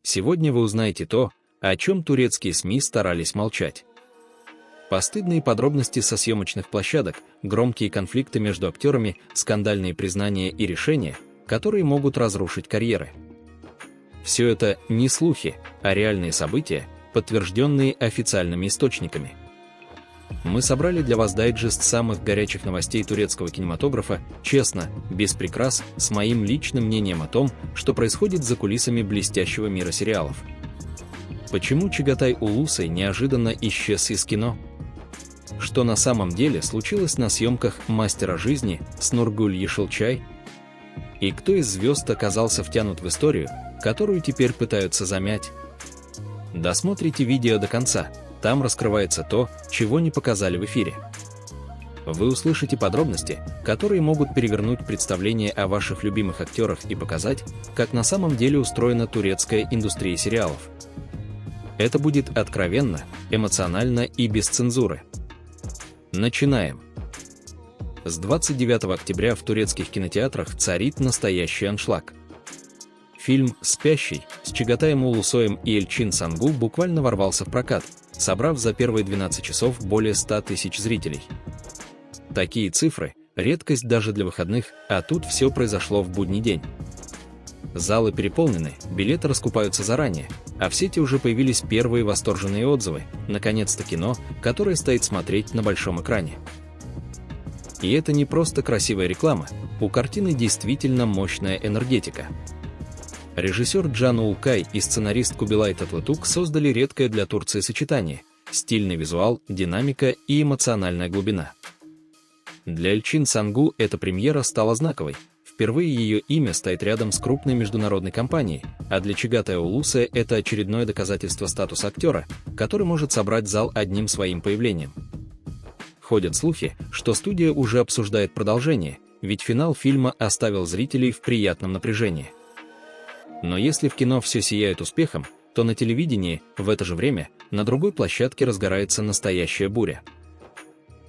Сегодня вы узнаете то, о чем турецкие СМИ старались молчать. Постыдные подробности со съемочных площадок, громкие конфликты между актерами, скандальные признания и решения, которые могут разрушить карьеры. Все это не слухи, а реальные события, подтвержденные официальными источниками. Мы собрали для вас дайджест самых горячих новостей турецкого кинематографа, честно, без прикрас, с моим личным мнением о том, что происходит за кулисами блестящего мира сериалов. Почему Чагатай Улусай неожиданно исчез из кино? Что на самом деле случилось на съемках «Мастера жизни» с Нургуль Ешилчай? И кто из звезд оказался втянут в историю, которую теперь пытаются замять? Досмотрите видео до конца, там раскрывается то, чего не показали в эфире. Вы услышите подробности, которые могут перевернуть представление о ваших любимых актерах и показать, как на самом деле устроена турецкая индустрия сериалов. Это будет откровенно, эмоционально и без цензуры. Начинаем. С 29 октября в турецких кинотеатрах царит настоящий аншлаг. Фильм «Спящий» с Чагатаем Улусоем и Эльчин Сангу буквально ворвался в прокат, собрав за первые 12 часов более 100 тысяч зрителей. Такие цифры – редкость даже для выходных, а тут все произошло в будний день. Залы переполнены, билеты раскупаются заранее, а в сети уже появились первые восторженные отзывы, наконец-то кино, которое стоит смотреть на большом экране. И это не просто красивая реклама, у картины действительно мощная энергетика. Режиссер Джан Улкай и сценарист Кубилай Татлытук создали редкое для Турции сочетание – стильный визуал, динамика и эмоциональная глубина. Для Эльчин Сангу эта премьера стала знаковой. Впервые ее имя стоит рядом с крупной международной компанией, а для Чагатая Улусая это очередное доказательство статуса актера, который может собрать зал одним своим появлением. Ходят слухи, что студия уже обсуждает продолжение, ведь финал фильма оставил зрителей в приятном напряжении. Но если в кино все сияет успехом, то на телевидении, в это же время, на другой площадке разгорается настоящая буря.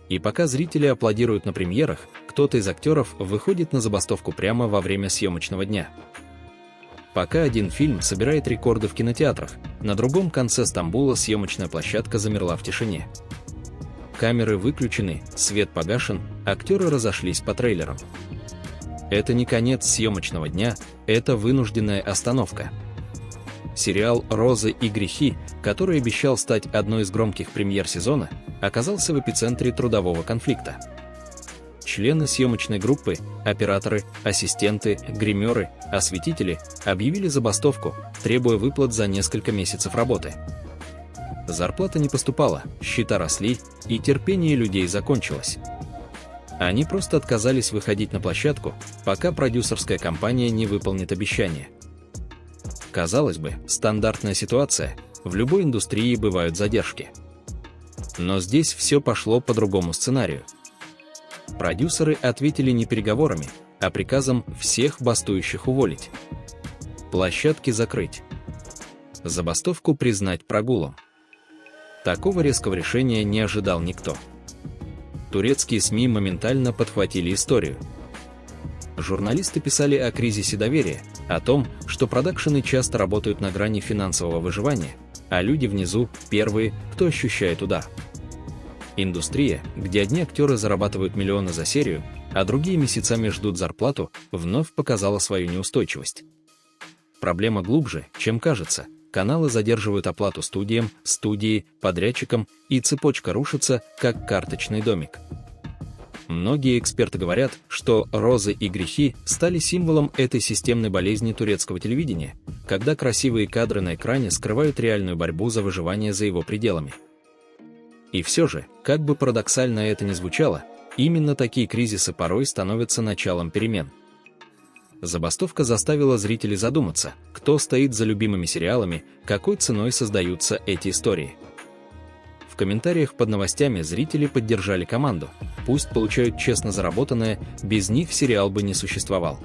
И пока зрители аплодируют на премьерах, кто-то из актеров выходит на забастовку прямо во время съемочного дня. Пока один фильм собирает рекорды в кинотеатрах, на другом конце Стамбула съемочная площадка замерла в тишине. Камеры выключены, свет погашен, актеры разошлись по трейлерам. Это не конец съемочного дня, это вынужденная остановка. Сериал «Розы и грехи», который обещал стать одной из громких премьер сезона, оказался в эпицентре трудового конфликта. Члены съемочной группы, операторы, ассистенты, гримеры, осветители объявили забастовку, требуя выплат за несколько месяцев работы. Зарплата не поступала, счета росли, и терпение людей закончилось. Они просто отказались выходить на площадку, пока продюсерская компания не выполнит обещание. Казалось бы, стандартная ситуация, в любой индустрии бывают задержки. Но здесь все пошло по другому сценарию. Продюсеры ответили не переговорами, а приказом всех бастующих уволить. Площадки закрыть. Забастовку признать прогулом. Такого резкого решения не ожидал никто. Турецкие СМИ моментально подхватили историю. Журналисты писали о кризисе доверия, о том, что продакшены часто работают на грани финансового выживания, а люди внизу – первые, кто ощущает удар. Индустрия, где одни актеры зарабатывают миллионы за серию, а другие месяцами ждут зарплату, вновь показала свою неустойчивость. Проблема глубже, чем кажется. Каналы задерживают оплату студиям, студии, подрядчикам, и цепочка рушится, как карточный домик. Многие эксперты говорят, что «Розы и грехи» стали символом этой системной болезни турецкого телевидения, когда красивые кадры на экране скрывают реальную борьбу за выживание за его пределами. И все же, как бы парадоксально это ни звучало, именно такие кризисы порой становятся началом перемен. Забастовка заставила зрителей задуматься, кто стоит за любимыми сериалами, какой ценой создаются эти истории. В комментариях под новостями зрители поддержали команду. Пусть получают честно заработанное, без них сериал бы не существовал.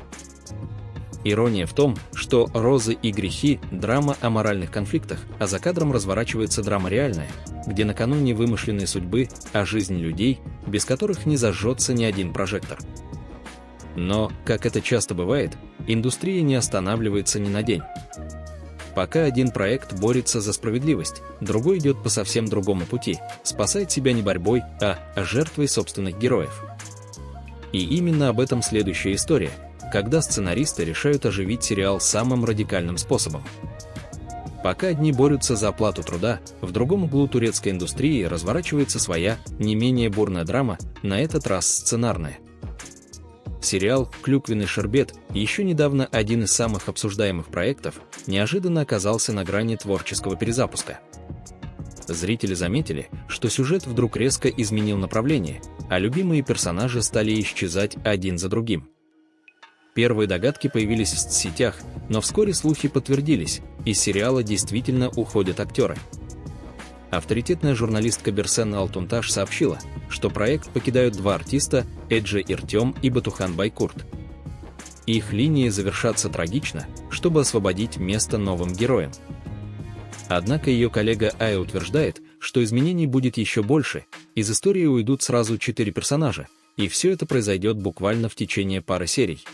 Ирония в том, что «Розы и грехи» – драма о моральных конфликтах, а за кадром разворачивается драма реальная, где на кону не вымышленные судьбы, а жизнь людей, без которых не зажжется ни один прожектор. Но, как это часто бывает, индустрия не останавливается ни на день. Пока один проект борется за справедливость, другой идет по совсем другому пути, спасает себя не борьбой, а жертвой собственных героев. И именно об этом следующая история, когда сценаристы решают оживить сериал самым радикальным способом. Пока одни борются за оплату труда, в другом углу турецкой индустрии разворачивается своя, не менее бурная драма, на этот раз сценарная. Сериал «Клюквенный шербет», еще недавно один из самых обсуждаемых проектов, неожиданно оказался на грани творческого перезапуска. Зрители заметили, что сюжет вдруг резко изменил направление, а любимые персонажи стали исчезать один за другим. Первые догадки появились в соцсетях, но вскоре слухи подтвердились, из сериала действительно уходят актеры. Авторитетная журналистка Берсен Алтунташ сообщила, что проект покидают два артиста – Эджи Иртем и Батухан Байкурт. Их линии завершатся трагично, чтобы освободить место новым героям. Однако ее коллега Ая утверждает, что изменений будет еще больше, из истории уйдут сразу 4 персонажа, и все это произойдет буквально в течение пары серий.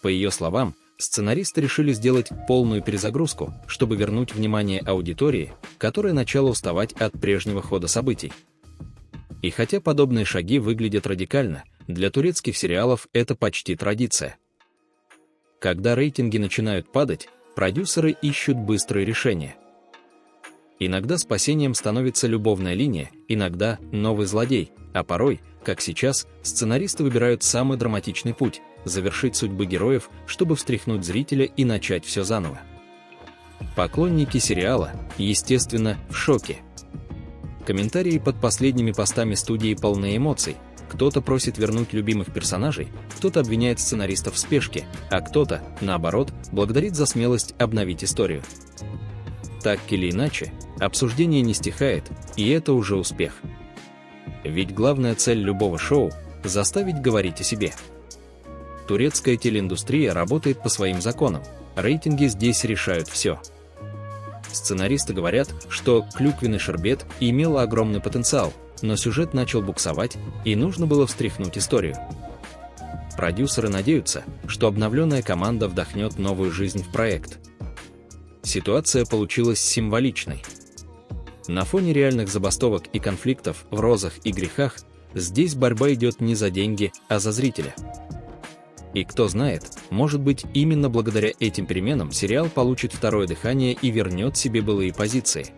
По ее словам, сценаристы решили сделать полную перезагрузку, чтобы вернуть внимание аудитории, которая начала уставать от прежнего хода событий. И хотя подобные шаги выглядят радикально, для турецких сериалов это почти традиция. Когда рейтинги начинают падать, продюсеры ищут быстрые решения. Иногда спасением становится любовная линия, иногда новый злодей, а порой, как сейчас, сценаристы выбирают самый драматичный путь – завершить судьбы героев, чтобы встряхнуть зрителя и начать все заново. Поклонники сериала, естественно, в шоке. Комментарии под последними постами студии полны эмоций. Кто-то просит вернуть любимых персонажей, кто-то обвиняет сценаристов в спешке, а кто-то, наоборот, благодарит за смелость обновить историю. Так или иначе, обсуждение не стихает, и это уже успех. Ведь главная цель любого шоу – заставить говорить о себе. Турецкая телеиндустрия работает по своим законам, рейтинги здесь решают все. Сценаристы говорят, что «Клюквенный шербет» имел огромный потенциал, но сюжет начал буксовать, и нужно было встряхнуть историю. Продюсеры надеются, что обновленная команда вдохнет новую жизнь в проект. Ситуация получилась символичной. На фоне реальных забастовок и конфликтов в «Розах и грехах» здесь борьба идет не за деньги, а за зрителя. И кто знает, может быть, именно благодаря этим переменам сериал получит второе дыхание и вернет себе былые позиции.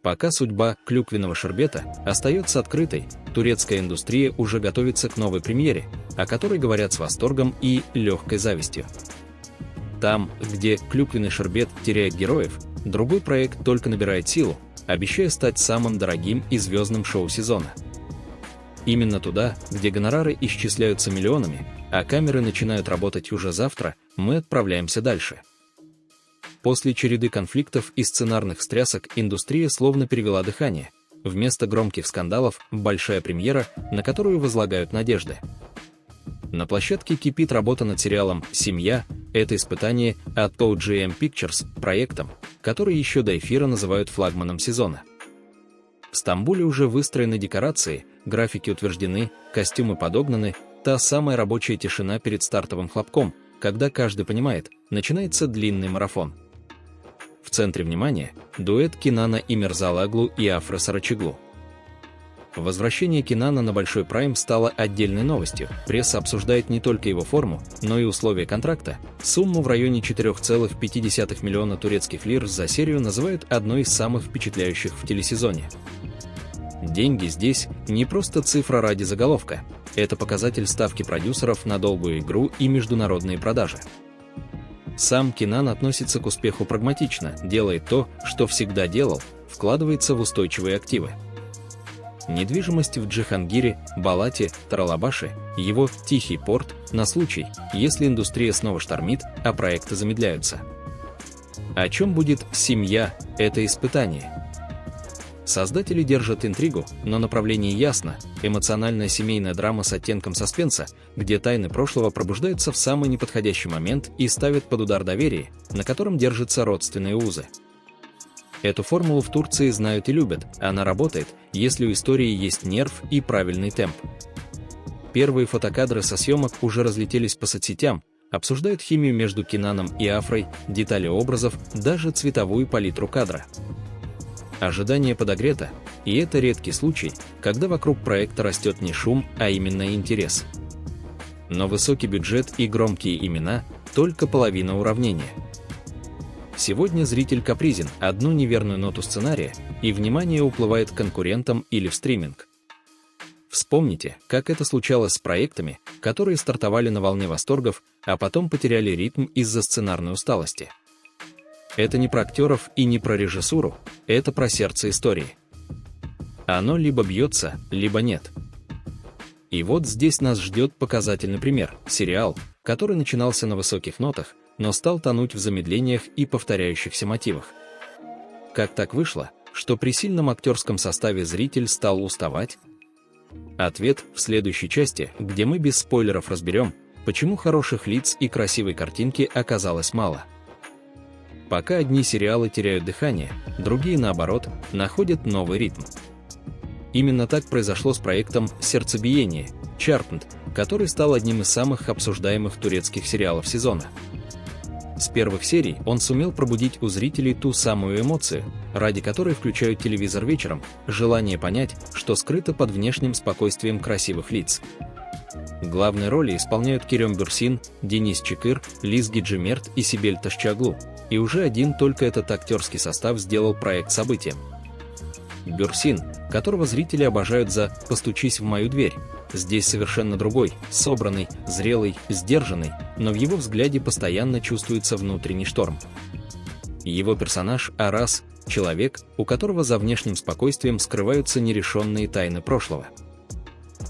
Пока судьба «Клюквенного шербета» остается открытой, турецкая индустрия уже готовится к новой премьере, о которой говорят с восторгом и легкой завистью. Там, где «Клюквенный шербет» теряет героев, другой проект только набирает силу, обещая стать самым дорогим и звездным шоу сезона. Именно туда, где гонорары исчисляются миллионами, а камеры начинают работать уже завтра, мы отправляемся дальше. После череды конфликтов и сценарных встрясок индустрия словно перевела дыхание. Вместо громких скандалов – большая премьера, на которую возлагают надежды. На площадке кипит работа над сериалом «Семья». Это испытание от OGM Pictures, проектом, который еще до эфира называют флагманом сезона. В Стамбуле уже выстроены декорации, графики утверждены, костюмы подогнаны, та самая рабочая тишина перед стартовым хлопком, когда каждый понимает, начинается длинный марафон. В центре внимания – дуэт Кинана Имерзалы Оглу и Афры Сарачоглу. Возвращение Кинана на Большой Прайм стало отдельной новостью. Пресса обсуждает не только его форму, но и условия контракта. Сумму в районе 4,5 миллиона турецких лир за серию называют одной из самых впечатляющих в телесезоне. Деньги здесь не просто цифра ради заголовка. Это показатель ставки продюсеров на долгую игру и международные продажи. Сам Кинан относится к успеху прагматично, делает то, что всегда делал, вкладывается в устойчивые активы. Недвижимость в Джихангире, Балате, Таралабаше, его «Тихий порт» на случай, если индустрия снова штормит, а проекты замедляются. О чем будет «Семья» — это испытание. Создатели держат интригу, но направление ясно – эмоциональная семейная драма с оттенком саспенса, где тайны прошлого пробуждаются в самый неподходящий момент и ставят под удар доверие, на котором держатся родственные узы. Эту формулу в Турции знают и любят, она работает, если у истории есть нерв и правильный темп. Первые фотокадры со съемок уже разлетелись по соцсетям, обсуждают химию между Кинаном и Афрой, детали образов, даже цветовую палитру кадра. Ожидание подогрето, и это редкий случай, когда вокруг проекта растет не шум, а именно интерес. Но высокий бюджет и громкие имена – только половина уравнения. Сегодня зритель капризен, одну неверную ноту сценария, и внимание уплывает к конкурентам или в стриминг. Вспомните, как это случалось с проектами, которые стартовали на волне восторгов, а потом потеряли ритм из-за сценарной усталости. Это не про актеров и не про режиссуру, это про сердце истории. Оно либо бьется, либо нет. И вот здесь нас ждет показательный пример – сериал, который начинался на высоких нотах, но стал тонуть в замедлениях и повторяющихся мотивах. Как так вышло, что при сильном актерском составе зритель стал уставать? Ответ в следующей части, где мы без спойлеров разберем, почему хороших лиц и красивой картинки оказалось мало. Пока одни сериалы теряют дыхание, другие, наоборот, находят новый ритм. Именно так произошло с проектом «Сердцебиение» Чарпнт, который стал одним из самых обсуждаемых турецких сериалов сезона. С первых серий он сумел пробудить у зрителей ту самую эмоцию, ради которой включают телевизор вечером, желание понять, что скрыто под внешним спокойствием красивых лиц. Главные роли исполняют Керем Бюрсин, Денис Чикыр, Лизги Джимерт и Сибель Ташчаглу, и уже один только этот актерский состав сделал проект событием. Бюрсин, которого зрители обожают за «Постучись в мою дверь», здесь совершенно другой, собранный, зрелый, сдержанный, но в его взгляде постоянно чувствуется внутренний шторм. Его персонаж Арас – человек, у которого за внешним спокойствием скрываются нерешенные тайны прошлого.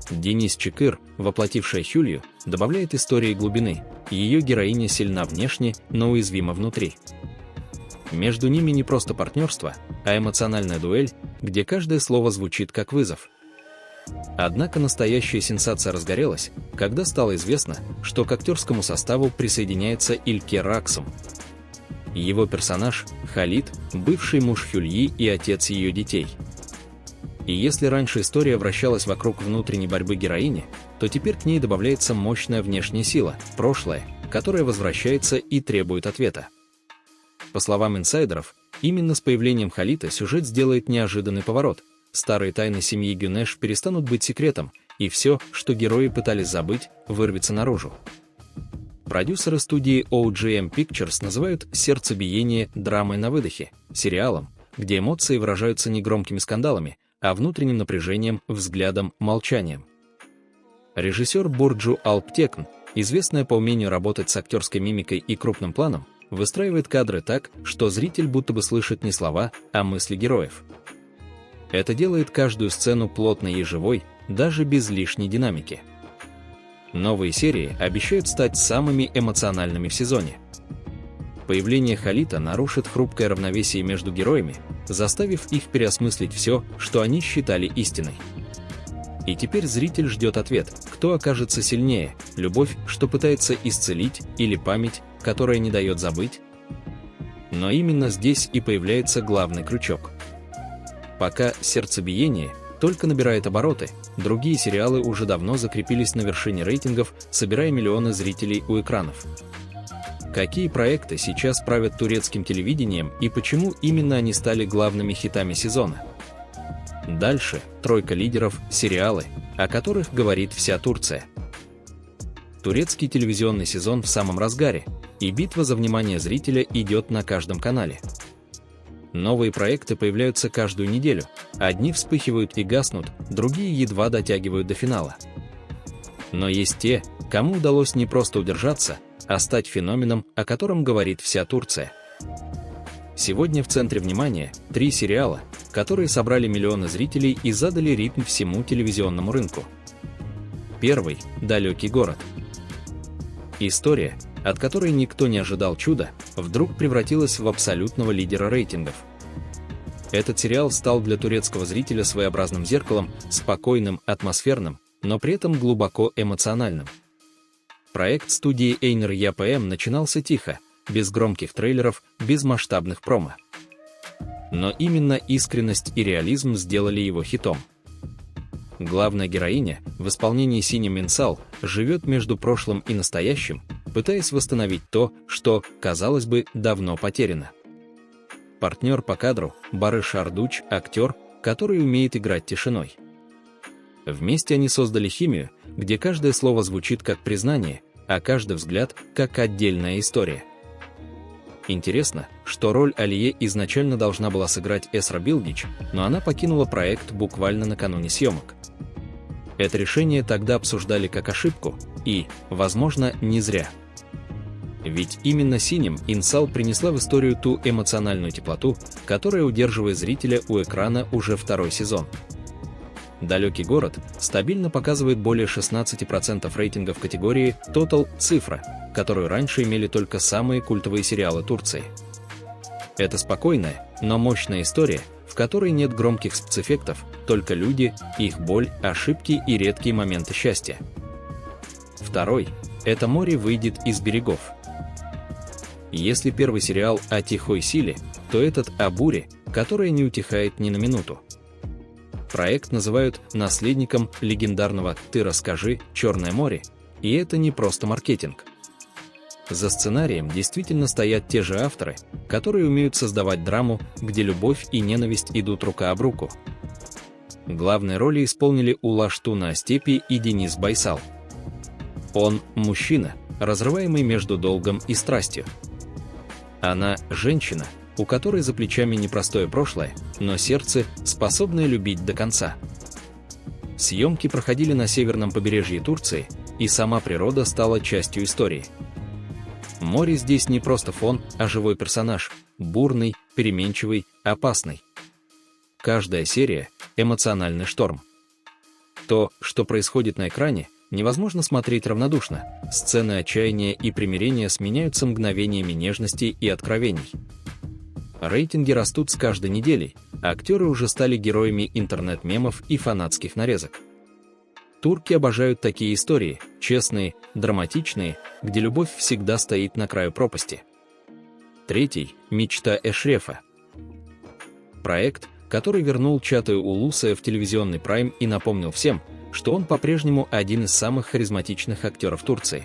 Денис Чикыр, воплотившая Хюлью, добавляет истории глубины, ее героиня сильна внешне, но уязвима внутри. Между ними не просто партнерство, а эмоциональная дуэль, где каждое слово звучит как вызов. Однако настоящая сенсация разгорелась, когда стало известно, что к актерскому составу присоединяется Илькер Аксум. Его персонаж – Халид, бывший муж Хюльи и отец ее детей. И если раньше история вращалась вокруг внутренней борьбы героини, то теперь к ней добавляется мощная внешняя сила – прошлое, которое возвращается и требует ответа. По словам инсайдеров, именно с появлением Халита сюжет сделает неожиданный поворот. Старые тайны семьи Гюнеш перестанут быть секретом, и все, что герои пытались забыть, вырвется наружу. Продюсеры студии OGM Pictures называют «Сердцебиение» драмой на выдохе, сериалом, где эмоции выражаются не громкими скандалами, а внутренним напряжением, взглядом, молчанием. Режиссер Бурджу Алптекн, известная по умению работать с актерской мимикой и крупным планом, выстраивает кадры так, что зритель будто бы слышит не слова, а мысли героев. Это делает каждую сцену плотной и живой, даже без лишней динамики. Новые серии обещают стать самыми эмоциональными в сезоне. Появление Халита нарушит хрупкое равновесие между героями, заставив их переосмыслить все, что они считали истиной. И теперь зритель ждет ответ, кто окажется сильнее, любовь, что пытается исцелить, или память, которая не дает забыть. Но именно здесь и появляется главный крючок. Пока «Сердцебиение» только набирает обороты, другие сериалы уже давно закрепились на вершине рейтингов, собирая миллионы зрителей у экранов. Какие проекты сейчас правят турецким телевидением и почему именно они стали главными хитами сезона? Дальше тройка лидеров – сериалы, о которых говорит вся Турция. Турецкий телевизионный сезон в самом разгаре, и битва за внимание зрителя идет на каждом канале. Новые проекты появляются каждую неделю, одни вспыхивают и гаснут, другие едва дотягивают до финала. Но есть те, кому удалось не просто удержаться, а стать феноменом, о котором говорит вся Турция. Сегодня в центре внимания 3 сериала, которые собрали миллионы зрителей и задали ритм всему телевизионному рынку. Первый – «Далекий город». История, от которой никто не ожидал чуда, вдруг превратилась в абсолютного лидера рейтингов. Этот сериал стал для турецкого зрителя своеобразным зеркалом, спокойным, атмосферным, но при этом глубоко эмоциональным. Проект студии Эйнер ЯПМ начинался тихо, без громких трейлеров, без масштабных промо. Но именно искренность и реализм сделали его хитом. Главная героиня, в исполнении Синем Минсал, живет между прошлым и настоящим, пытаясь восстановить то, что, казалось бы, давно потеряно. Партнер по кадру – Барыш Ардуч, актер, который умеет играть тишиной. Вместе они создали химию, где каждое слово звучит как признание, а каждый взгляд – как отдельная история. Интересно, что роль Алие изначально должна была сыграть Эсра Билгич, но она покинула проект буквально накануне съемок. Это решение тогда обсуждали как ошибку, и, возможно, не зря. Ведь именно «Синим» Инсал принесла в историю ту эмоциональную теплоту, которая удерживает зрителя у экрана уже второй сезон. «Далекий город» стабильно показывает более 16% рейтинга в категории Total цифра, которую раньше имели только самые культовые сериалы Турции. Это спокойная, но мощная история, в которой нет громких спецэффектов, только люди, их боль, ошибки и редкие моменты счастья. Второй – это «Море выйдет из берегов». Если первый сериал о тихой силе, то этот о буре, которая не утихает ни на минуту. Проект называют наследником легендарного «Ты расскажи, Черное море», и это не просто маркетинг. За сценарием действительно стоят те же авторы, которые умеют создавать драму, где любовь и ненависть идут рука об руку. Главные роли исполнили Улаш Туна Астепи и Денис Байсал. Он – мужчина, разрываемый между долгом и страстью. Она – женщина, у которой за плечами непростое прошлое, но сердце, способное любить до конца. Съемки проходили на северном побережье Турции, и сама природа стала частью истории. Море здесь не просто фон, а живой персонаж, бурный, переменчивый, опасный. Каждая серия – эмоциональный шторм. То, что происходит на экране, невозможно смотреть равнодушно. Сцены отчаяния и примирения сменяются мгновениями нежности и откровений. Рейтинги растут с каждой неделей, а актеры уже стали героями интернет-мемов и фанатских нарезок. Турки обожают такие истории, честные, драматичные, где любовь всегда стоит на краю пропасти. Третий – «Мечта Эшрефа». Проект, который вернул Чатаю Улусая в телевизионный прайм и напомнил всем, что он по-прежнему один из самых харизматичных актеров Турции.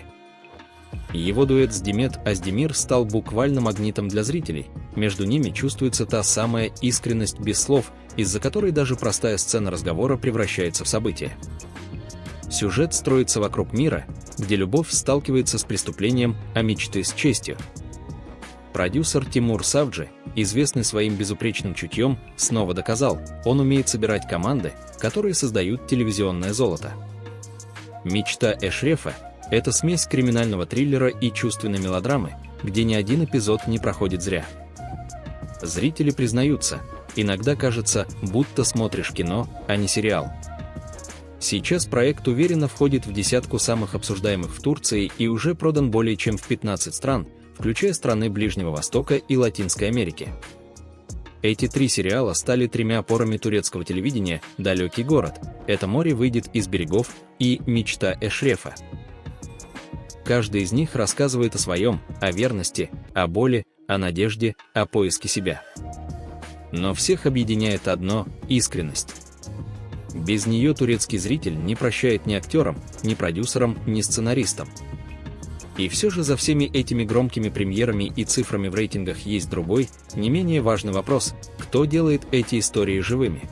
Его дуэт с Демет Оздемир стал буквально магнитом для зрителей, между ними чувствуется та самая искренность без слов, из-за которой даже простая сцена разговора превращается в событие. Сюжет строится вокруг мира, где любовь сталкивается с преступлением, а мечты с честью. Продюсер Тимур Савджи, известный своим безупречным чутьем, снова доказал, он умеет собирать команды, которые создают телевизионное золото. «Мечта Эшрефа» — это смесь криминального триллера и чувственной мелодрамы, где ни один эпизод не проходит зря. Зрители признаются, иногда кажется, будто смотришь кино, а не сериал. Сейчас проект уверенно входит в десятку самых обсуждаемых в Турции и уже продан более чем в 15 стран, включая страны Ближнего Востока и Латинской Америки. Эти три сериала стали тремя опорами турецкого телевидения: «Далекий город», «Это море выйдет из берегов» и «Мечта Эшрефа». Каждый из них рассказывает о своем, о верности, о боли, о надежде, о поиске себя. Но всех объединяет одно – искренность. Без нее турецкий зритель не прощает ни актерам, ни продюсерам, ни сценаристам. И все же за всеми этими громкими премьерами и цифрами в рейтингах есть другой, не менее важный вопрос: кто делает эти истории живыми?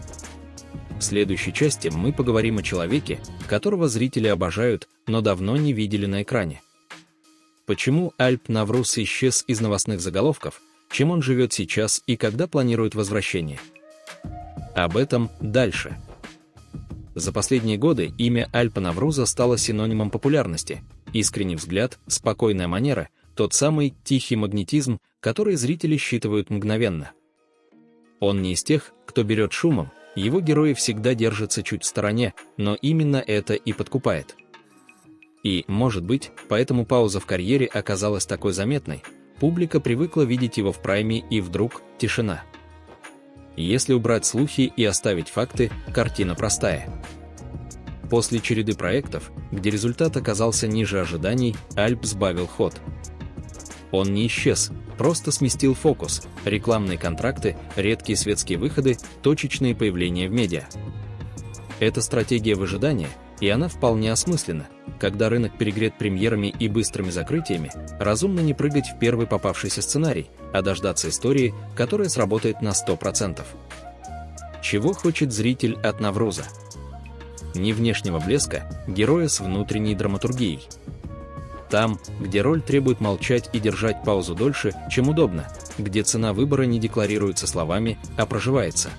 В следующей части мы поговорим о человеке, которого зрители обожают, но давно не видели на экране. Почему Альп Навруз исчез из новостных заголовков, чем он живет сейчас и когда планирует возвращение? Об этом дальше. За последние годы имя Альпа Навруза стало синонимом популярности. Искренний взгляд, спокойная манера, тот самый тихий магнетизм, который зрители считывают мгновенно. Он не из тех, кто берет шумом, его герои всегда держатся чуть в стороне, но именно это и подкупает. И, может быть, поэтому пауза в карьере оказалась такой заметной, публика привыкла видеть его в прайме, и вдруг тишина. Если убрать слухи и оставить факты, картина простая. После череды проектов, где результат оказался ниже ожиданий, Альп сбавил ход. Он не исчез, просто сместил фокус: рекламные контракты, редкие светские выходы, точечные появления в медиа. Эта стратегия выжидания, И она вполне осмысленна. Когда рынок перегрет премьерами и быстрыми закрытиями, разумно не прыгать в первый попавшийся сценарий, а дождаться истории, которая сработает на 100%. Чего хочет зритель от Навруза? Не внешнего блеска, героя с внутренней драматургией. Там, где роль требует молчать и держать паузу дольше, чем удобно, где цена выбора не декларируется словами, а проживается.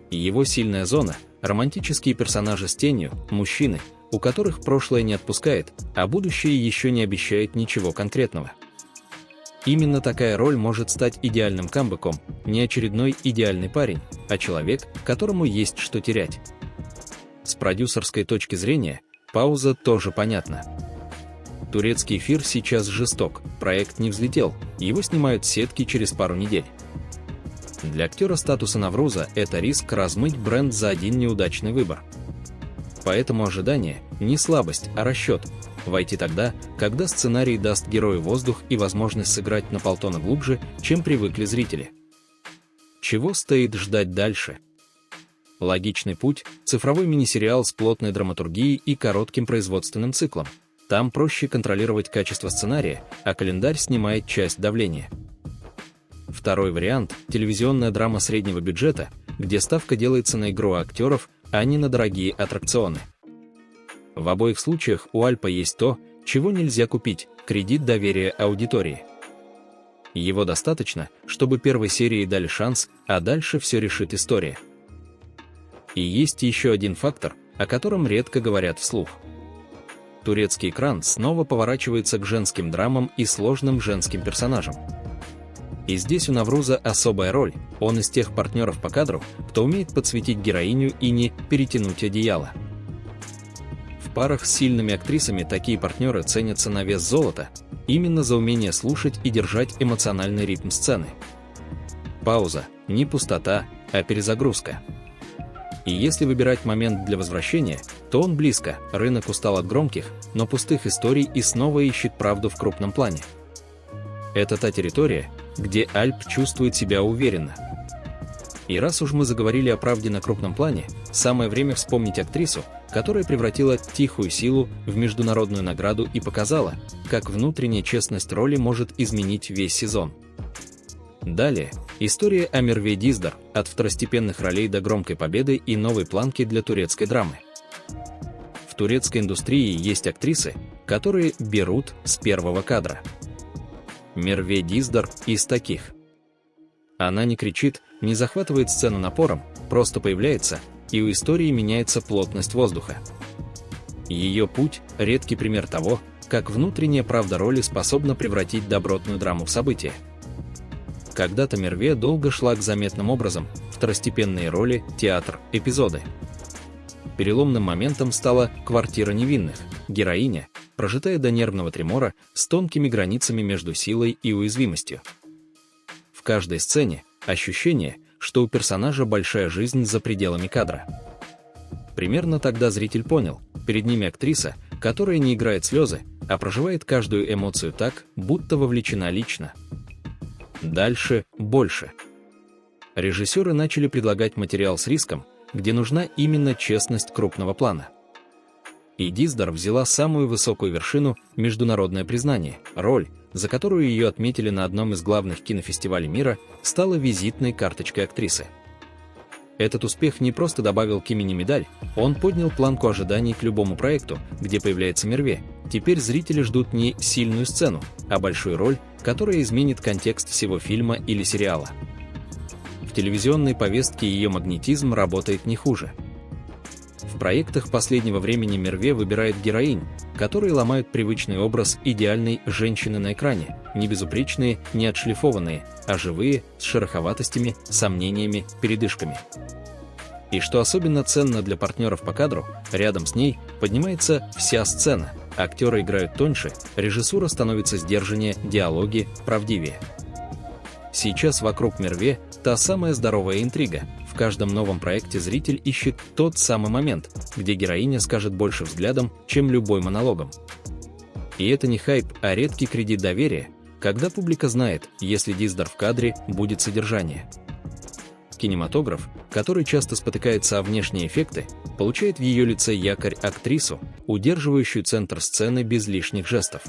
И его сильная зона – романтические персонажи с тенью, мужчины, у которых прошлое не отпускает, а будущее еще не обещает ничего конкретного. Именно такая роль может стать идеальным камбэком, не очередной идеальный парень, а человек, которому есть что терять. С продюсерской точки зрения, пауза тоже понятна. Турецкий эфир сейчас жесток, проект не взлетел, его снимают сетки через пару недель. Для актера статуса Навруза это риск размыть бренд за один неудачный выбор. Поэтому ожидание – не слабость, а расчет. Войти тогда, когда сценарий даст герою воздух и возможность сыграть на полтона глубже, чем привыкли зрители. Чего стоит ждать дальше? Логичный путь – цифровой мини-сериал с плотной драматургией и коротким производственным циклом. Там проще контролировать качество сценария, а календарь снимает часть давления. Второй вариант – телевизионная драма среднего бюджета, где ставка делается на игру актеров, а не на дорогие аттракционы. В обоих случаях у Альпа есть то, чего нельзя купить – кредит доверия аудитории. Его достаточно, чтобы первой серии дали шанс, а дальше все решит история. И есть еще один фактор, о котором редко говорят вслух. Турецкий экран снова поворачивается к женским драмам и сложным женским персонажам. И здесь у Навруза особая роль, он из тех партнеров по кадру, кто умеет подсветить героиню и не перетянуть одеяло. В парах с сильными актрисами такие партнеры ценятся на вес золота, именно за умение слушать и держать эмоциональный ритм сцены. Пауза – не пустота, а перезагрузка. И если выбирать момент для возвращения, то он близко, рынок устал от громких, но пустых историй и снова ищет правду в крупном плане. Это та территория, где Альп чувствует себя уверенно. И раз уж мы заговорили о правде на крупном плане, самое время вспомнить актрису, которая превратила тихую силу в международную награду и показала, как внутренняя честность роли может изменить весь сезон. Далее – история о Мерве Диздар, от второстепенных ролей до громкой победы и новой планки для турецкой драмы. В турецкой индустрии есть актрисы, которые берут с первого кадра. Мерве Диздар из таких. Она не кричит, не захватывает сцену напором, просто появляется, и у истории меняется плотность воздуха. Ее путь – редкий пример того, как внутренняя правда роли способна превратить добротную драму в событие. Когда-то Мерве долго шла к заметным образом, второстепенные роли, театр, эпизоды. Переломным моментом стала «Квартира невинных», героиня, прожитая до нервного тремора, с тонкими границами между силой и уязвимостью. В каждой сцене ощущение, что у персонажа большая жизнь за пределами кадра. Примерно тогда зритель понял, перед ними актриса, которая не играет слезы, а проживает каждую эмоцию так, будто вовлечена лично. Дальше больше. Режиссеры начали предлагать материал с риском, где нужна именно честность крупного плана. И Диздар взяла самую высокую вершину – международное признание. Роль, за которую ее отметили на одном из главных кинофестивалей мира, стала визитной карточкой актрисы. Этот успех не просто добавил к имени медаль, он поднял планку ожиданий к любому проекту, где появляется Мерве. Теперь зрители ждут не сильную сцену, а большую роль, которая изменит контекст всего фильма или сериала. В телевизионной повестке ее магнетизм работает не хуже. В проектах последнего времени Мерве выбирает героинь, которые ломают привычный образ идеальной женщины на экране, не безупречные, не отшлифованные, а живые, с шероховатостями, сомнениями, передышками. И что особенно ценно для партнеров по кадру, рядом с ней поднимается вся сцена, актеры играют тоньше, режиссура становится сдержаннее, диалоги правдивее. Сейчас вокруг Мерве та самая здоровая интрига. В каждом новом проекте зритель ищет тот самый момент, где героиня скажет больше взглядом, чем любой монологом. И это не хайп, а редкий кредит доверия, когда публика знает, если Диздар в кадре, будет содержание. кинематограф, который часто спотыкается о внешние эффекты, получает в ее лице якорь актрису, удерживающую центр сцены без лишних жестов.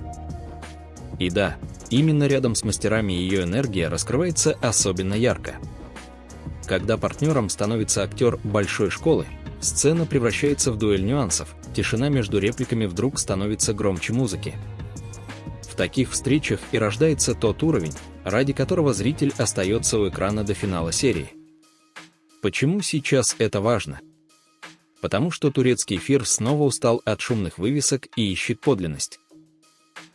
И да, именно рядом с мастерами ее энергия раскрывается особенно ярко. Когда партнером становится актер большой школы, сцена превращается в дуэль нюансов, тишина между репликами вдруг становится громче музыки. В таких встречах и рождается тот уровень, ради которого зритель остается у экрана до финала серии. Почему сейчас это важно? Потому что турецкий эфир снова устал от шумных вывесок и ищет подлинность.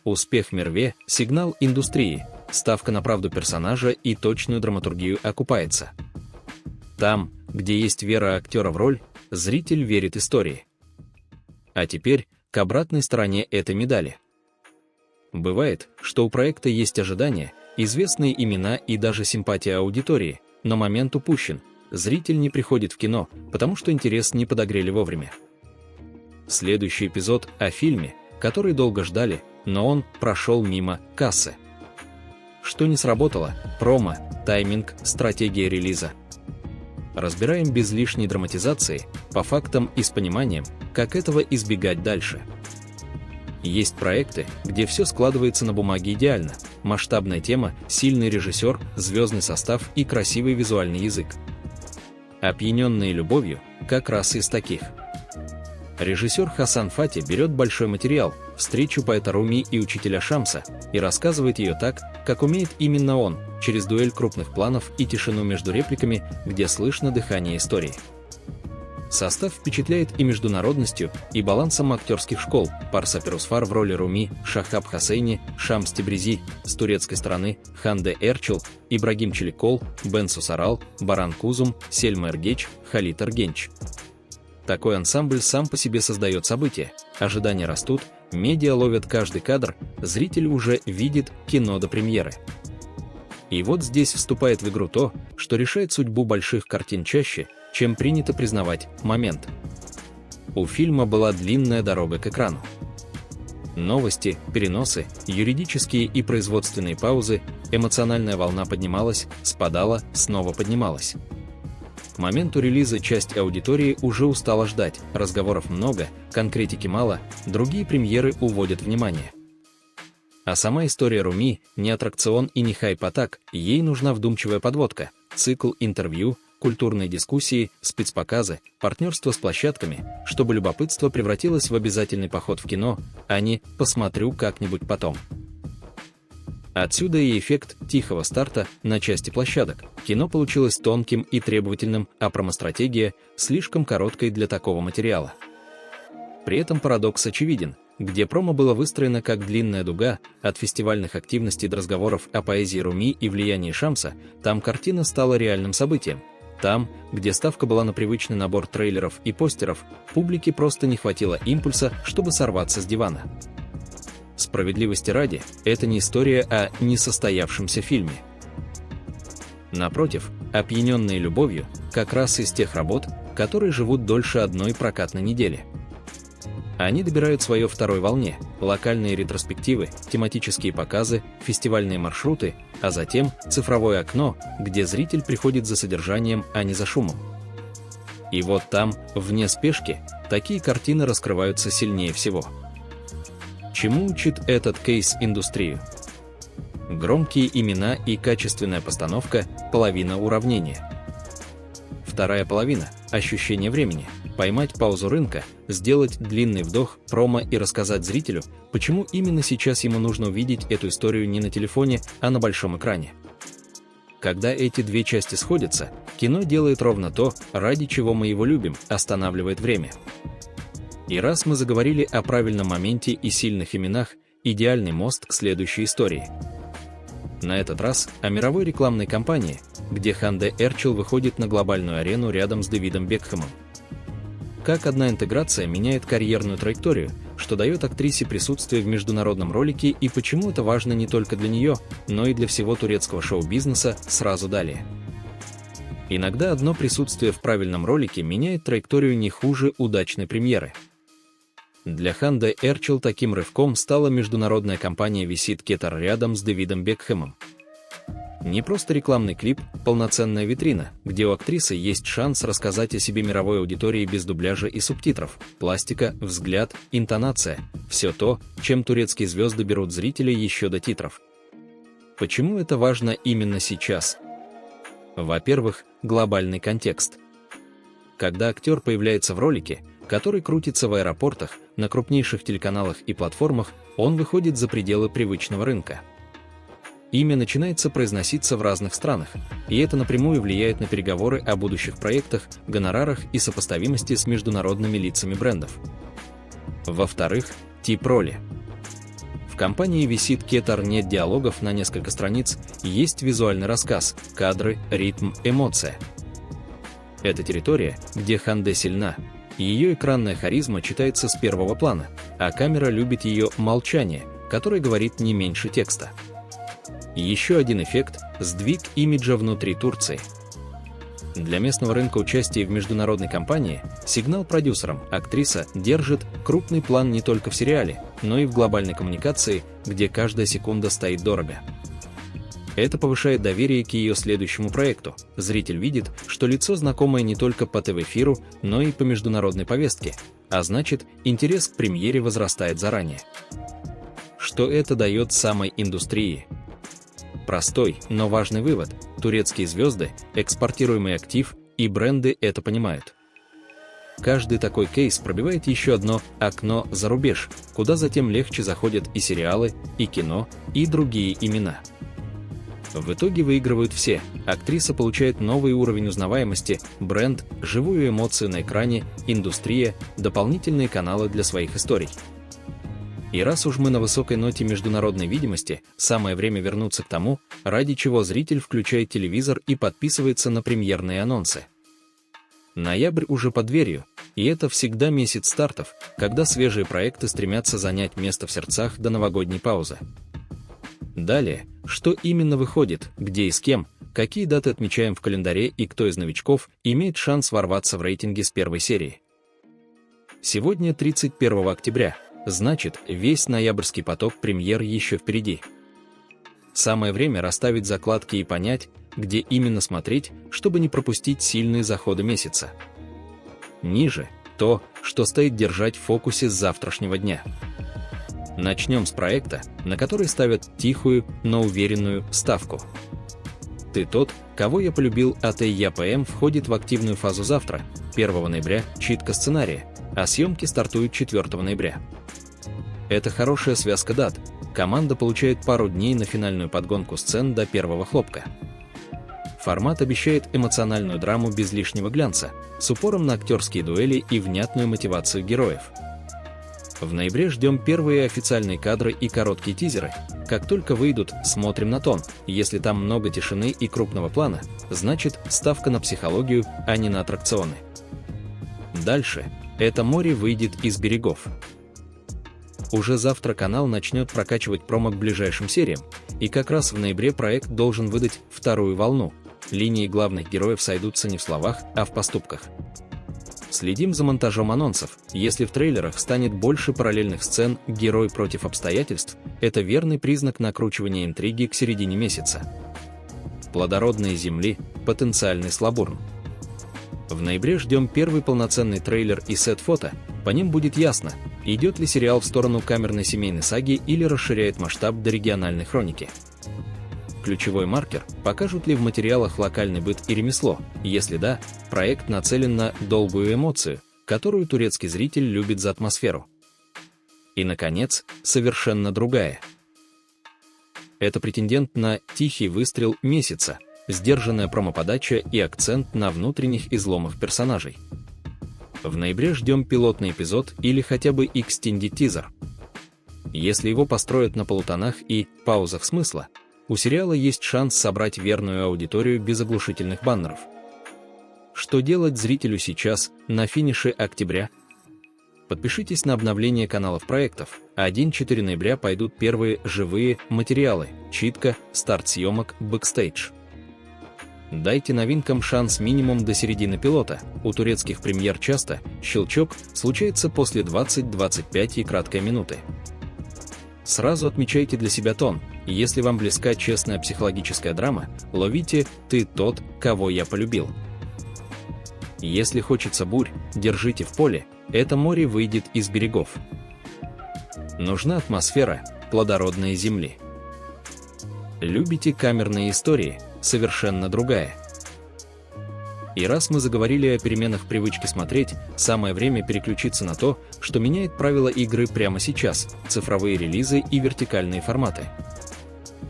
Успех Мерве – сигнал индустрии, ставка на правду персонажа и точную драматургию окупается. Там, где есть вера актера в роль, зритель верит истории. А теперь к обратной стороне этой медали. Бывает, что у проекта есть ожидания, известные имена и даже симпатия аудитории, но момент упущен, зритель не приходит в кино, потому что интерес не подогрели вовремя. Следующий эпизод о фильме, который долго ждали, но он прошел мимо кассы. Что не сработало? Промо, тайминг, стратегия релиза. Разбираем без лишней драматизации, по фактам и с пониманием, как этого избегать дальше. Есть проекты, где все складывается на бумаге идеально: масштабная тема, сильный режиссер, звездный состав и красивый визуальный язык. «Опьяненные любовью» как раз из таких. Режиссер Хасан Фати берет большой материал, встречу поэта Руми и учителя Шамса, и рассказывает ее так, как умеет именно он, через дуэль крупных планов и тишину между репликами, где слышно дыхание истории. Состав впечатляет и международностью, и балансом актерских школ: Парса Перусфар в роли Руми, Шахаб Хосейни, Шамс Тебризи, с турецкой стороны Ханде Эрчел, Ибрагим Челикол, Бенсу Сарал, Баран Кузум, Сельма Эргеч, Халит Эргенч. Такой ансамбль сам по себе создает события, ожидания растут, медиа ловят каждый кадр, зритель уже видит кино до премьеры. И вот здесь вступает в игру то, что решает судьбу больших картин чаще, чем принято признавать, момент. У фильма была длинная дорога к экрану. Новости, переносы, юридические и производственные паузы, эмоциональная волна поднималась, спадала, снова поднималась. К моменту релиза часть аудитории уже устала ждать, разговоров много, конкретики мало, другие премьеры уводят внимание. А сама история Руми – не аттракцион и не хайп-атак, ей нужна вдумчивая подводка, цикл интервью, культурные дискуссии, спецпоказы, партнерство с площадками, чтобы любопытство превратилось в обязательный поход в кино, а не «посмотрю как-нибудь потом». Отсюда и эффект тихого старта на части площадок. Кино получилось тонким и требовательным, а промо-стратегия слишком короткой для такого материала. При этом парадокс очевиден: где промо было выстроено как длинная дуга, от фестивальных активностей до разговоров о поэзии Руми и влиянии Шамса, там картина стала реальным событием. Там, где ставка была на привычный набор трейлеров и постеров, публике просто не хватило импульса, чтобы сорваться с дивана. Справедливости ради, это не история о несостоявшемся фильме. Напротив, «Опьяненные любовью» как раз из тех работ, которые живут дольше одной прокатной недели. Они добирают свое второй волне: локальные ретроспективы, тематические показы, фестивальные маршруты, а затем цифровое окно, где зритель приходит за содержанием, а не за шумом. И вот там, вне спешки, такие картины раскрываются сильнее всего. Чему учит этот кейс индустрию? Громкие имена и качественная постановка – половина уравнения. Вторая половина – ощущение времени, поймать паузу рынка, сделать длинный вдох, промо и рассказать зрителю, почему именно сейчас ему нужно увидеть эту историю не на телефоне, а на большом экране. Когда эти две части сходятся, кино делает ровно то, ради чего мы его любим, останавливает время. И раз мы заговорили о правильном моменте и сильных именах, идеальный мост к следующей истории. На этот раз о мировой рекламной кампании, где Ханде Эрчел выходит на глобальную арену рядом с Дэвидом Бекхэмом. Как одна интеграция меняет карьерную траекторию, что дает актрисе присутствие в международном ролике и почему это важно не только для нее, но и для всего турецкого шоу-бизнеса сразу далее. Иногда одно присутствие в правильном ролике меняет траекторию не хуже удачной премьеры. Для Ханде Эрчел таким рывком стала международная кампания «Висит Кетар» рядом с Дэвидом Бекхэмом. Не просто рекламный клип, полноценная витрина, где у актрисы есть шанс рассказать о себе мировой аудитории без дубляжа и субтитров, пластика, взгляд, интонация – все то, чем турецкие звезды берут зрителей еще до титров. Почему это важно именно сейчас? Во-первых, глобальный контекст. Когда актер появляется в ролике, который крутится в аэропортах, на крупнейших телеканалах и платформах, он выходит за пределы привычного рынка. Имя начинается произноситься в разных странах, и это напрямую влияет на переговоры о будущих проектах, гонорарах и сопоставимости с международными лицами брендов. Во-вторых, тип роли. В компании висит кетар, нет диалогов на несколько страниц, есть визуальный рассказ, кадры, ритм, эмоция. Это территория, где Ханде сильна, ее экранная харизма читается с первого плана, а камера любит ее молчание, которое говорит не меньше текста. Еще один эффект – сдвиг имиджа внутри Турции. Для местного рынка участия в международной кампании сигнал продюсерам: актриса держит крупный план не только в сериале, но и в глобальной коммуникации, где каждая секунда стоит дорого. Это повышает доверие к ее следующему проекту. Зритель видит, что лицо знакомое не только по ТВ-эфиру, но и по международной повестке, а значит, интерес к премьере возрастает заранее. Что это дает самой индустрии? Простой, но важный вывод: турецкие звезды – экспортируемый актив, и бренды это понимают. Каждый такой кейс пробивает еще одно окно за рубеж, куда затем легче заходят и сериалы, и кино, и другие имена. В итоге выигрывают все. Актриса получает новый уровень узнаваемости, бренд, живую эмоцию на экране, индустрия, дополнительные каналы для своих историй. И раз уж мы на высокой ноте международной видимости, самое время вернуться к тому, ради чего зритель включает телевизор и подписывается на премьерные анонсы. Ноябрь уже под дверью, и это всегда месяц стартов, когда свежие проекты стремятся занять место в сердцах до новогодней паузы. Далее, что именно выходит, где и с кем, какие даты отмечаем в календаре и кто из новичков имеет шанс ворваться в рейтинги с первой серии. Сегодня 31 октября. Значит, весь ноябрьский поток премьер еще впереди. Самое время расставить закладки и понять, где именно смотреть, чтобы не пропустить сильные заходы месяца. Ниже – то, что стоит держать в фокусе с завтрашнего дня. Начнем с проекта, на который ставят тихую, но уверенную ставку. «Ты тот, кого я полюбил» от ЯПМ входит в активную фазу завтра, 1 ноября, читка сценария, а съемки стартуют 4 ноября. Это хорошая связка дат. Команда получает пару дней на финальную подгонку сцен до первого хлопка. Формат обещает эмоциональную драму без лишнего глянца, с упором на актерские дуэли и внятную мотивацию героев. В ноябре ждем первые официальные кадры и короткие тизеры. Как только выйдут, смотрим на тон. Если там много тишины и крупного плана, значит, ставка на психологию, а не на аттракционы. Дальше это море выйдет из берегов. Уже завтра канал начнет прокачивать промо к ближайшим сериям, и как раз в ноябре проект должен выдать вторую волну. Линии главных героев сойдутся не в словах, а в поступках. Следим за монтажом анонсов. Если в трейлерах станет больше параллельных сцен «Герой против обстоятельств», это верный признак накручивания интриги к середине месяца. Плодородные земли – потенциальный слабурн. В ноябре ждем первый полноценный трейлер и сет фото. По ним будет ясно, идет ли сериал в сторону камерной семейной саги или расширяет масштаб до региональной хроники. Ключевой маркер – покажут ли в материалах локальный быт и ремесло. Если да, проект нацелен на долгую эмоцию, которую турецкий зритель любит за атмосферу. И, наконец, совершенно другая. Это претендент на «тихий выстрел месяца», сдержанная промо-подача и акцент на внутренних изломах персонажей. В ноябре ждем пилотный эпизод или хотя бы extended тизер. Если его построят на полутонах и паузах смысла, у сериала есть шанс собрать верную аудиторию без оглушительных баннеров. Что делать зрителю сейчас, на финише октября? Подпишитесь на обновление каналов проектов. 1-4 ноября пойдут первые живые материалы, читка, старт съемок, бэкстейдж. Дайте новинкам шанс минимум до середины пилота. У турецких премьер часто щелчок случается после 20-25 и краткой минуты. Сразу отмечайте для себя тон. Если вам близка честная психологическая драма, ловите «Ты тот, кого я полюбил». Если хочется бурь, держите в поле, это море выйдет из берегов. Нужна атмосфера плодородной земли. Любите камерные истории, совершенно другая. И раз мы заговорили о переменах привычки смотреть, самое время переключиться на то, что меняет правила игры прямо сейчас – цифровые релизы и вертикальные форматы.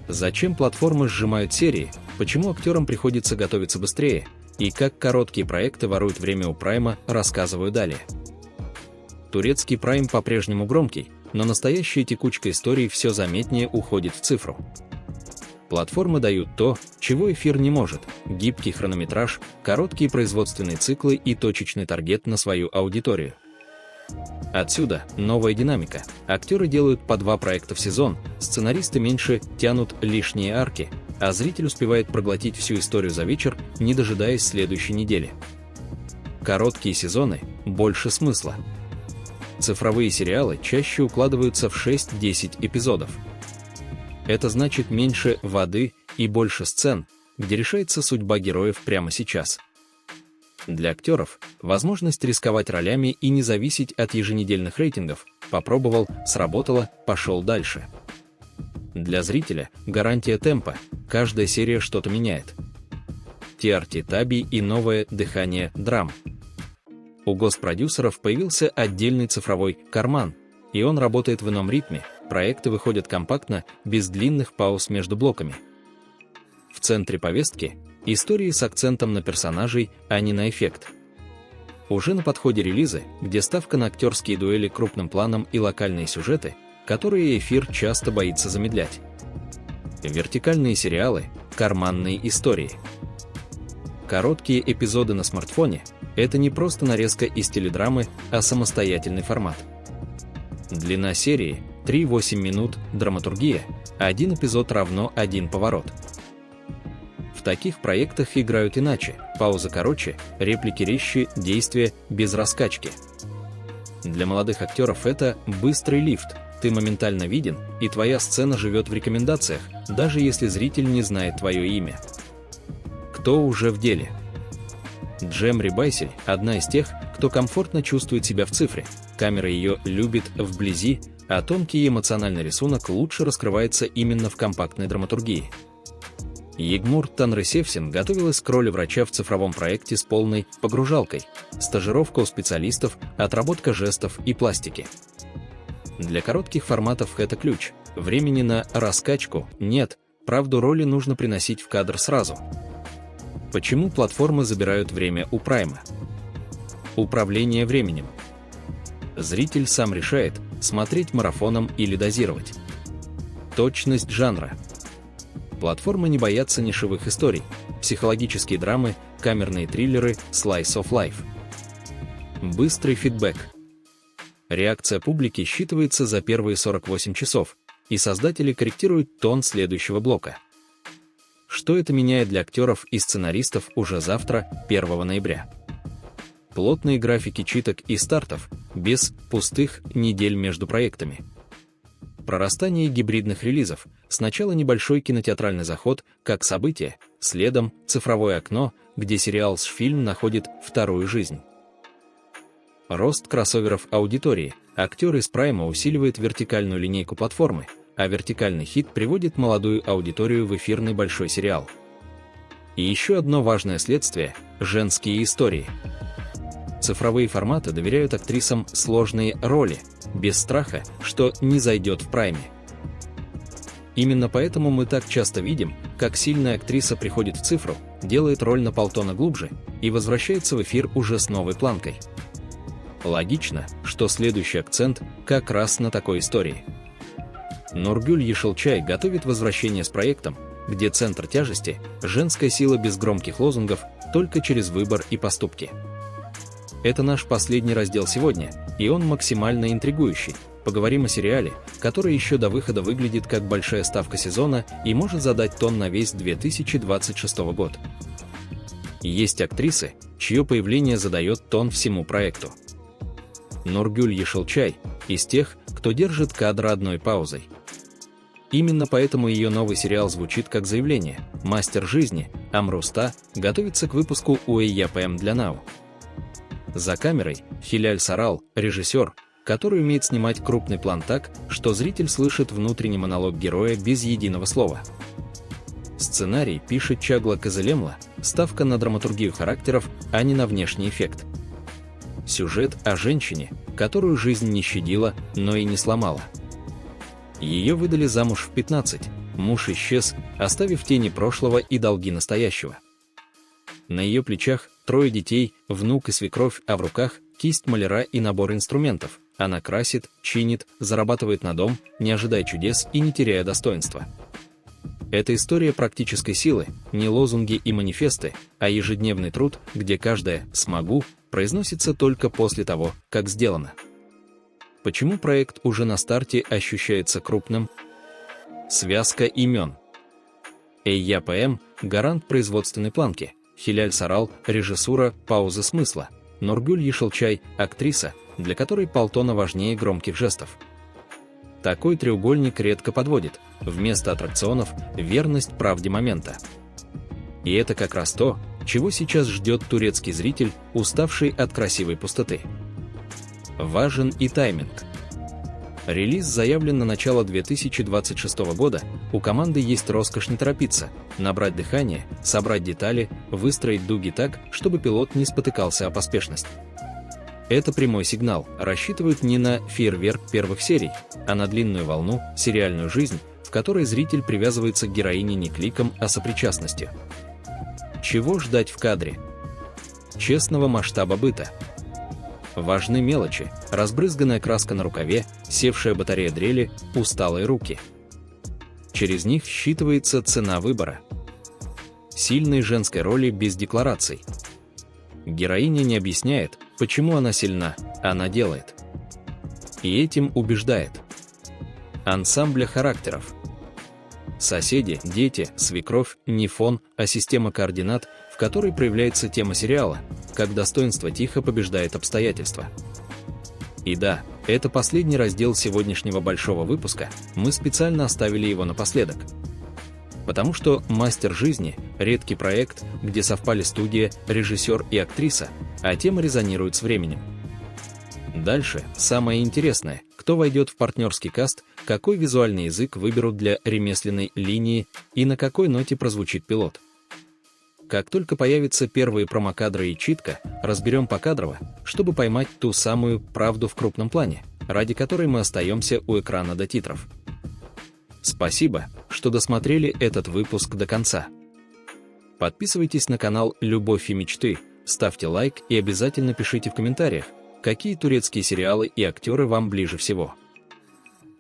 Зачем платформы сжимают серии, почему актерам приходится готовиться быстрее, и как короткие проекты воруют время у Прайма, рассказываю далее. Турецкий Прайм по-прежнему громкий, но настоящая текучка историй все заметнее уходит в цифру. Платформы дают то, чего эфир не может – гибкий хронометраж, короткие производственные циклы и точечный таргет на свою аудиторию. Отсюда новая динамика. Актеры делают по 2 проекта в сезон, сценаристы меньше тянут лишние арки, а зритель успевает проглотить всю историю за вечер, не дожидаясь следующей недели. Короткие сезоны – больше смысла. Цифровые сериалы чаще укладываются в 6-10 эпизодов. Это значит меньше воды и больше сцен, где решается судьба героев прямо сейчас. Для актеров – возможность рисковать ролями и не зависеть от еженедельных рейтингов. Попробовал, сработало, пошел дальше. Для зрителя – гарантия темпа, каждая серия что-то меняет. TRT Таби и новое дыхание драм. У госпродюсеров появился отдельный цифровой карман, и он работает в ином ритме, проекты выходят компактно, без длинных пауз между блоками. В центре повестки – истории с акцентом на персонажей, а не на эффект. Уже на подходе релизы, где ставка на актерские дуэли крупным планом и локальные сюжеты, которые эфир часто боится замедлять. Вертикальные сериалы, карманные истории. Короткие эпизоды на смартфоне – это не просто нарезка из теледрамы, а самостоятельный формат. Длина серии – 3-8 минут, драматургия – 1 эпизод равно 1 поворот. В таких проектах играют иначе, пауза короче, реплики резче, действия без раскачки. Для молодых актеров это быстрый лифт, ты моментально виден, и твоя сцена живет в рекомендациях, даже если зритель не знает твое имя. Кто уже в деле? Джем Рибайсель – одна из тех, кто комфортно чувствует себя в цифре, камера ее любит вблизи, а тонкий эмоциональный рисунок лучше раскрывается именно в компактной драматургии. Егмур Танрысевсин готовилась к роли врача в цифровом проекте с полной погружалкой, стажировка у специалистов, отработка жестов и пластики. Для коротких форматов это ключ, времени на раскачку нет, правду роли нужно приносить в кадр сразу. Почему платформы забирают время у Прайма? Управление временем. Зритель сам решает, смотреть марафоном или дозировать. Точность жанра. Платформы не боятся нишевых историй, психологические драмы, камерные триллеры, slice of life. Быстрый фидбэк. Реакция публики считывается за первые 48 часов, и создатели корректируют тон следующего блока. Что это меняет для актеров и сценаристов уже завтра, 1 ноября? Плотные графики читок и стартов, без пустых недель между проектами. Прорастание гибридных релизов, сначала небольшой кинотеатральный заход, как событие, следом цифровое окно, где сериал с фильм находит вторую жизнь. Рост кроссоверов аудитории, актер из Прайма усиливает вертикальную линейку платформы, а вертикальный хит приводит молодую аудиторию в эфирный большой сериал. И еще одно важное следствие – женские истории. Цифровые форматы доверяют актрисам сложные роли, без страха, что не зайдет в Прайме. Именно поэтому мы так часто видим, как сильная актриса приходит в цифру, делает роль на полтона глубже и возвращается в эфир уже с новой планкой. Логично, что следующий акцент как раз на такой истории. Нургюль Ешелчай готовит возвращение с проектом, где центр тяжести – женская сила без громких лозунгов, только через выбор и поступки. Это наш последний раздел сегодня, и он максимально интригующий. Поговорим о сериале, который еще до выхода выглядит как большая ставка сезона и может задать тон на весь 2026 год. Есть актрисы, чье появление задает тон всему проекту. Нургюль Ешелчай из тех, кто держит кадр одной паузой. Именно поэтому ее новый сериал звучит как заявление: «Мастер жизни» Амруста готовится к выпуску у EYPM для Now. За камерой Хиляль Сарал, режиссер, который умеет снимать крупный план так, что зритель слышит внутренний монолог героя без единого слова. Сценарий пишет Чагла Казелемла, ставка на драматургию характеров, а не на внешний эффект. Сюжет о женщине, которую жизнь не щадила, но и не сломала. Ее выдали замуж в 15, муж исчез, оставив тени прошлого и долги настоящего. На ее плечах 3 детей, внук и свекровь, а в руках кисть маляра и набор инструментов. Она красит, чинит, зарабатывает на дом, не ожидая чудес и не теряя достоинства. Это история практической силы, не лозунги и манифесты, а ежедневный труд, где каждое «смогу» произносится только после того, как сделано. Почему проект уже на старте ощущается крупным? Связка имен. EYPM – гарант производственной планки, Хиляль Сарал – режиссура, паузы смысла, Нургуль Ешелчай – актриса, для которой полтона важнее громких жестов. Такой треугольник редко подводит, вместо аттракционов – верность правде момента. И это как раз то, чего сейчас ждет турецкий зритель, уставший от красивой пустоты. Важен и тайминг. Релиз заявлен на начало 2026 года, у команды есть роскошь не торопиться, набрать дыхание, собрать детали, выстроить дуги так, чтобы пилот не спотыкался о поспешность. Это прямой сигнал, рассчитывают не на фейерверк первых серий, а на длинную волну, сериальную жизнь, в которой зритель привязывается к героине не кликом, а сопричастностью. Чего ждать в кадре? Честного масштаба быта. Важны мелочи: разбрызганная краска на рукаве, севшая батарея дрели, усталые руки. Через них считывается цена выбора. Сильной женской роли без деклараций. Героиня не объясняет, почему она сильна, она делает. И этим убеждает. Ансамбля характеров. Соседи, дети, свекровь – не фон, а система координат, в которой проявляется тема сериала, как достоинство тихо побеждает обстоятельства. И да, это последний раздел сегодняшнего большого выпуска, мы специально оставили его напоследок. Потому что «Мастер жизни» – редкий проект, где совпали студия, режиссер и актриса, а тема резонирует с временем. Дальше самое интересное: кто войдет в партнерский каст, какой визуальный язык выберут для ремесленной линии и на какой ноте прозвучит пилот. Как только появятся первые промокадры и читка, разберем покадрово, чтобы поймать ту самую правду в крупном плане, ради которой мы остаемся у экрана до титров. Спасибо, что досмотрели этот выпуск до конца. Подписывайтесь на канал «Любовь и мечты», ставьте лайк и обязательно пишите в комментариях, какие турецкие сериалы и актеры вам ближе всего.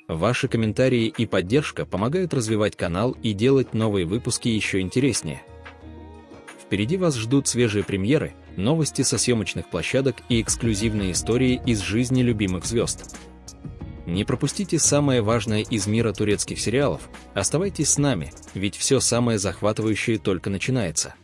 Ваши комментарии и поддержка помогают развивать канал и делать новые выпуски еще интереснее. Впереди вас ждут свежие премьеры, новости со съемочных площадок и эксклюзивные истории из жизни любимых звезд. Не пропустите самое важное из мира турецких сериалов, оставайтесь с нами, ведь все самое захватывающее только начинается.